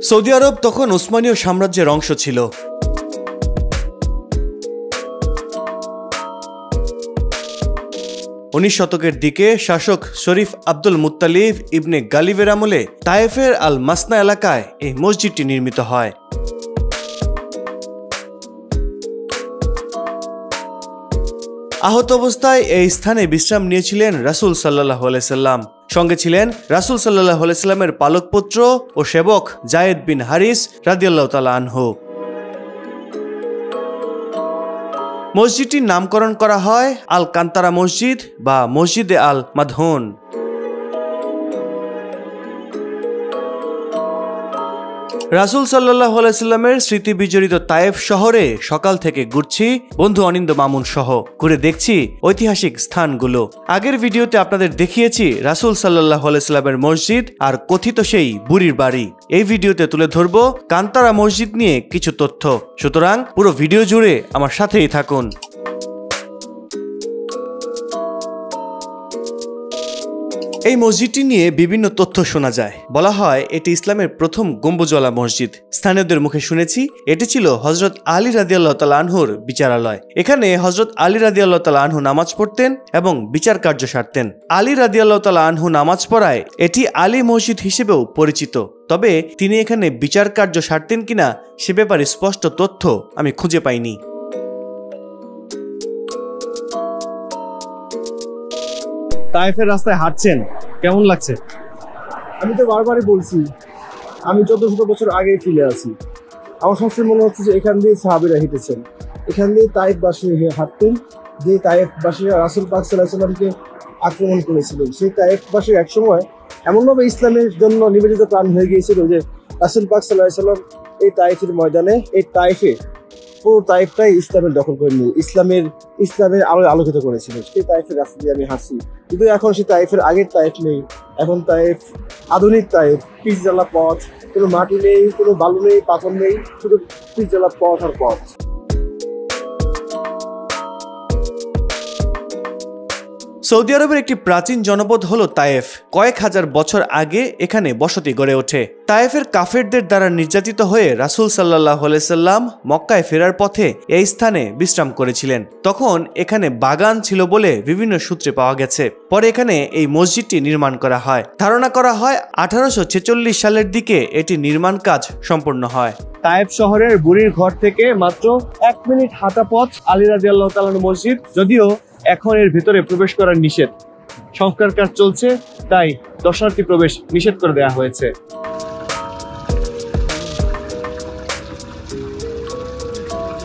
Saudi আরব তখন উসমানীয় সাম্রাজ্যের অংশ ছিল। 19 শতকের দিকে শাসক শরীফ আব্দুল মুত্তালিব ইবনে গালিবের আমলে তায়েফের আল মাসনা এলাকায় এই মসজিদটি নির্মিত হয়। আহত অবস্থায় এই স্থানে বিশ্রাম নিয়েছিলেন রাসূল সাল্লাল্লাহু আলাইহি সাল্লাম। সঙ্গে ছিলেন রাসূল সাল্লাল্লাহু আলাইহি সাল্লামের পালক পুত্র ও সেবক যায়েদ বিন হারিস রাদিয়াল্লাহু তাআলা আনহু। মসজিদটির নামকরণ করা হয় আল কান্তারা মসজিদ বা মসজিদে আল মাদহুন। রাসূল সাল্লাল্লাহু আলাইহি সাল্লামের স্মৃতি বিজড়িত তায়েফ শহরে সকাল থেকে ঘুরছি বন্ধু অনিন্দ মামুন সহ। ঘুরে দেখছি ঐতিহাসিক স্থানগুলো। আগের ভিডিওতে আপনাদের দেখিয়েছি রাসূল সাল্লাল্লাহু আলাইহি সাল্লামের মসজিদ আর কথিত সেই বুড়ির বাড়ি। এই ভিডিওতে তুলে ধরবো কান্তারা মসজিদ নিয়ে কিছু তথ্য, সুতরাং পুরো ভিডিও জুড়ে আমার সাথেই থাকুন। এই মসজিদটি নিয়ে বিভিন্ন তথ্য শোনা যায়। বলা হয় এটি ইসলামের প্রথম গম্বুজওয়ালা মসজিদ। স্থানীয়দের মুখে শুনেছি এটি ছিল হযরত আলী রাদিয়াল্লাহু তাআলা আনহুর বিচারালয়। এখানে হযরত আলী রাদিয়াল্লাহু তাআলা আনহু নামাজ পড়তেন এবং বিচার কার্য সারতেন। আলী রাদিয়াল্লাহু তাআলা আনহু নামাজ পড়ায় এটি আলী মসজিদ হিসেবেও পরিচিত। তবে তিনি এখানে বিচার কার্য সারতেন কিনা সে ব্যাপারে স্পষ্ট তথ্য আমি খুঁজে পাইনি। তায়েফের রাস্তায় হাঁটছেন, কেমন লাগছে? আমি তো বারবারই বলছি আমি 1400 বছর আগে ফিরে আছি। আমার সবসময় মনে হচ্ছে যে এখান দিয়ে সাহাবীরা হেঁটেছেন, এখান দিয়ে তায়েফবাসী হাঁটতেন, যে তায়েফবাসীরা রাসূল পাক সাল্লাল্লাহু আলাইহি ওয়াসাল্লামকে আক্রমণ করেছিলেন। সেই তায়েফবাসী একসময় এমনভাবে ইসলামের জন্য নিবেদিত প্রাণ হয়ে গিয়েছিল যে রাসূল পাক সাল্লাল্লাহু আলাইহি ওয়াসাল্লাম এই তায়েফের ময়দানে, এই তায়েফে পুরো তায়েফটাই ইসলামের দখল করে নিয়ে ইসলামের আলোয় আলোকিত করেছিল। সেই তায়েফের রাস্তা দিয়ে আমি হাঁটছি, কিন্তু এখন সেই তায়েফের আগের তায়েফ নেই। এখন তায়েফ আধুনিক তায়েফ, পিচঢালা পথ, কোনো মাটি নেই, কোনো বালু নেই, পাথর নেই, শুধু পিচঢালা পথ আর পথ। সৌদি আরবের একটি প্রাচীন জনপদ হলো তায়েফ। কয়েক হাজার বছর আগে এখানে বসতি গড়ে ওঠে। তায়েফের কাফেরদের দ্বারা নির্যাতিত হয়ে রাসূল সাল্লাল্লাহু আলাইহি সাল্লাম মক্কায় ফেরার পথে এই স্থানে বিশ্রাম করেছিলেন। তখন এখানে বাগান ছিল বলে বিভিন্ন সূত্রে পাওয়া গেছে। পরে এখানে এই মসজিদটি নির্মাণ করা হয়। ধারণা করা হয় 1846 সালের দিকে এটি নির্মাণ কাজ সম্পন্ন হয়। তায়েফ শহরের বুড়ির ঘর থেকে মাত্র 1 মিনিট হাঁটা পথ আলী রাদিয়াল্লাহু তাআলা মসজিদ। যদিও এখন এর ভিতরে প্রবেশ করার নিষেধ, সংস্কার কাজ চলছে, তাই দর্শনার্থী প্রবেশ নিষেধ করে দেওয়া হয়েছে।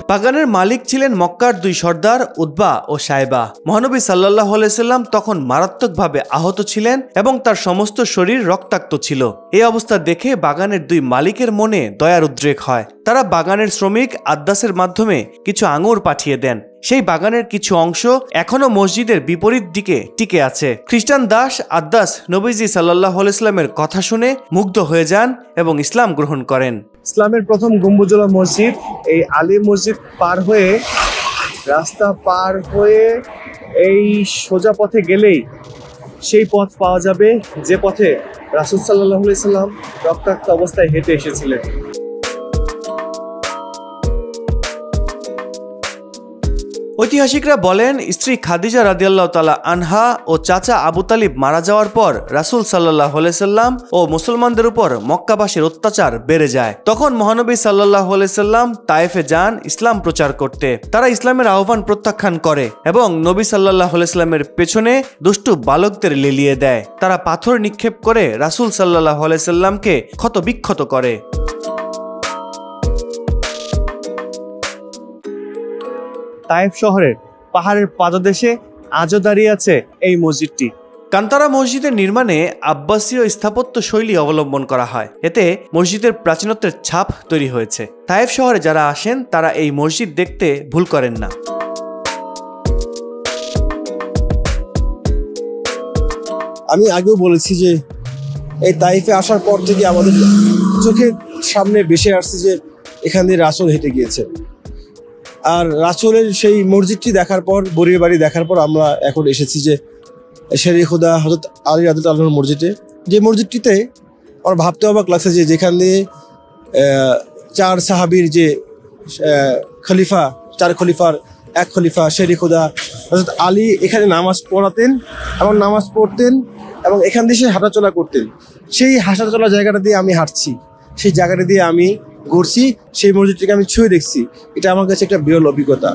বাগানের মালিক ছিলেন মক্কার 2 সর্দার উতবা ও সাইবা। মহানবী সাল্লাল্লাহু আলাইহি সাল্লাম তখন মারাত্মকভাবে আহত ছিলেন এবং তার সমস্ত শরীর রক্তাক্ত ছিল। এই অবস্থা দেখে বাগানের 2 মালিকের মনে দয়ার উদ্রেক হয়। তারা বাগানের শ্রমিক আদ্দাসের মাধ্যমে কিছু আঙুর পাঠিয়ে দেন। সেই বাগানের কিছু অংশ এখনো মসজিদের বিপরীত দিকে টিকে আছে। খ্রিস্টান দাস আদ্দাস নবীজি সাল্লাল্লাহু আলাইহি সাল্লামের কথা শুনে মুগ্ধ হয়ে যান এবং ইসলাম গ্রহণ করেন। ইসলামের প্রথম গম্বুজওয়ালা মসজিদ, এই আলী মসজিদ পার হয়ে, রাস্তা পার হয়ে এই সোজা পথে গেলেই সেই পথ পাওয়া যাবে যে পথে রাসূল সাল্লাল্লাহু আলাইহি সাল্লাম রক্তাক্ত অবস্থায় হেঁটে এসেছিলেন। ঐতিহাসিকরা বলেন স্ত্রী খাদিজা রাদিয়াল্লাহু তাআলা আনহা ও চাচা আবু তালিব মারা যাওয়ার পর রাসূল সাল্লাল্লাহু আলাইহি সাল্লাম ও মুসলমানদের উপর মক্কাবাসীর অত্যাচার বেড়ে যায়। তখন মহানবী সাল্লাল্লাহু আলাইহি সাল্লাম তায়েফে যান ইসলাম প্রচার করতে। তারা ইসলামের আহ্বান প্রত্যাখ্যান করে এবং নবী সাল্লাল্লাহু আলাইহি সাল্লামের পেছনে দুষ্টু বালকদের লেলিয়ে দেয়। তারা পাথর নিক্ষেপ করে রাসূল সাল্লাল্লাহু আলাইহি সাল্লামকে ক্ষতবিক্ষত করে। তায়েফ শহরের পাহাড়ের পাদদেশে আজও দাঁড়িয়ে আছে এই মসজিদটি। কান্তারা মসজিদের নির্মাণে আব্বাসীয় স্থাপত্য শৈলী অবলম্বন করা হয়। এতে মসজিদের প্রাচীনত্বের ছাপ তৈরি হয়েছে। তায়েফ শহরে যারা আসেন তারা এই মসজিদ দেখতে ভুল করেন না। আমি আগেও বলেছি যে এই তায়েফে আসার পর থেকে আমাদের চোখের সামনে ভেসে আসছে যে এখান দিয়ে রাসূল হেঁটে গিয়েছেন। আর রাসূলের সেই মসজিদটি দেখার পর, বুড়ির বাড়ি দেখার পর আমরা এখন এসেছি যে শেরে খুদা হযরত আলী রাদিয়াল্লাহু তাআলার মসজিদে, যে মসজিদটিতে আমার ভাবতে অবাক লাগছে যে যেখান দিয়ে চার সাহাবীর যে খলিফা, চার খলিফার এক খলিফা শেরি খুদা হযরত আলী এখানে নামাজ পড়াতেন এবং নামাজ পড়তেন এবং এখান দিয়ে সে হাঁটাচলা করতেন। সেই হাঁটাচলা জায়গাটা দিয়ে আমি হাঁটছি, সেই জায়গাটা দিয়ে আমি ঘুরছি, সেই মসজিদটিকে আমি ছুঁয়ে দেখছি। এটা আমার কাছে একটা বিরল অভিজ্ঞতা।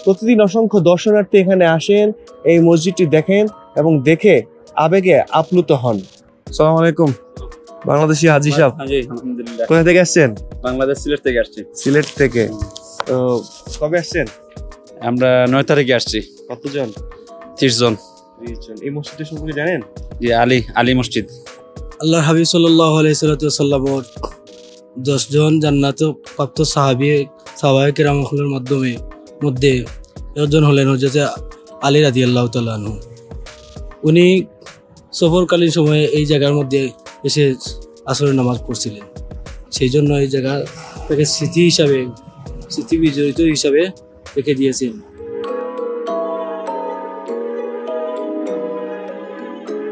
প্রতিদিন অসংখ্য দর্শনার্থী এখানে আসেন, এই মসজিদটি দেখেন এবং দেখে আবেগে আপ্লুত হন। আসসালামু আলাইকুম, বাংলাদেশি হাজি সাহেব, জি আলহামদুলিল্লাহ। কোথা থেকে আসছেন? বাংলাদেশ সিলেট থেকে আসছি। সিলেট থেকে। তো কবে আসছেন? আমরা 9 তারিখে আসছি। কতজন? 30 জন। 30 জন। এই মসজিদের সম্পর্কে জানেন? জি আলী মসজিদ। আল্লাহর হাবিব সাল্লাল্লাহু আলাইহি সাল্লামের 10 জন জান্নাত প্রাপ্ত সাহাবায়ে কেরামের মধ্যে একজন হলেন হযরত আলী রাদিয়াল্লাহু তাআলা আনহু। উনি সফরকালীন সময়ে এই জায়গার মধ্যে এসে আসরের নামাজ পড়ছিলেন, সেই জন্য এই জায়গা তাকে স্মৃতি বিজড়িত হিসাবে রেখে দিয়েছেন।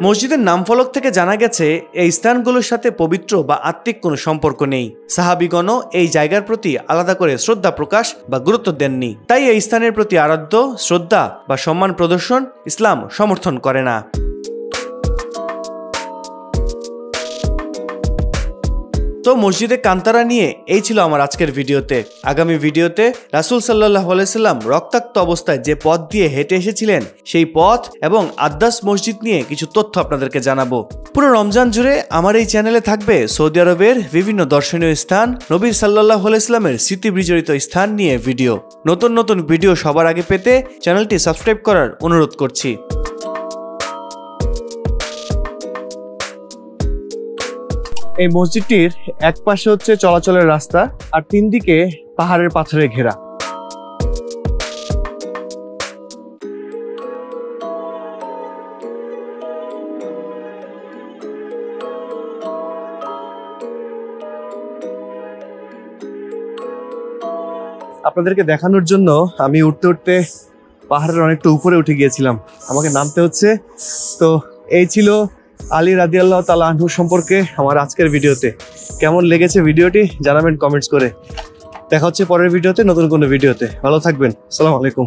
মসজিদের নামফলক থেকে জানা গেছে এই স্থানগুলোর সাথে পবিত্র বা আত্মিক কোনো সম্পর্ক নেই। সাহাবীগণও এই জায়গার প্রতি আলাদা করে শ্রদ্ধা প্রকাশ বা গুরুত্ব দেননি। তাই এই স্থানের প্রতি আরাধ্য, শ্রদ্ধা বা সম্মান প্রদর্শন ইসলাম সমর্থন করে না। তো মসজিদে কান্তারা নিয়ে এই ছিল আমার আজকের ভিডিওতে। আগামী ভিডিওতে রাসূল সাল্লাল্লাহু আলাইহি সাল্লাম রক্তাক্ত অবস্থায় যে পথ দিয়ে হেঁটে এসেছিলেন সেই পথ এবং আদ্দাস মসজিদ নিয়ে কিছু তথ্য আপনাদেরকে জানাবো। পুরো রমজান জুড়ে আমার এই চ্যানেলে থাকবে সৌদি আরবের বিভিন্ন দর্শনীয় স্থান, নবী সাল্লাল্লাহু আলাইহি সাল্লামের স্মৃতি বিজড়িত স্থান নিয়ে ভিডিও। নতুন নতুন ভিডিও সবার আগে পেতে চ্যানেলটি সাবস্ক্রাইব করার অনুরোধ করছি। এই মসজিদটির এক পাশে হচ্ছে চলাচলের রাস্তা আর 3 দিকে পাহাড়ের পাথরে ঘেরা। আপনাদেরকে দেখানোর জন্য আমি উঠতে উঠতে পাহাড়ের অনেকটা উপরে উঠে গিয়েছিলাম, আমাকে নামতে হচ্ছে। তো এই ছিল আলী রাদিয়াল্লাহু তাআলা আনহু সম্পর্কে আমার আজকের ভিডিওতে। কেমন লেগেছে ভিডিওটি জানাবেন কমেন্টস করে। দেখা হচ্ছে পরের ভিডিওতে, নতুন কোনো ভিডিওতে। ভালো থাকবেন। আসসালামু আলাইকুম।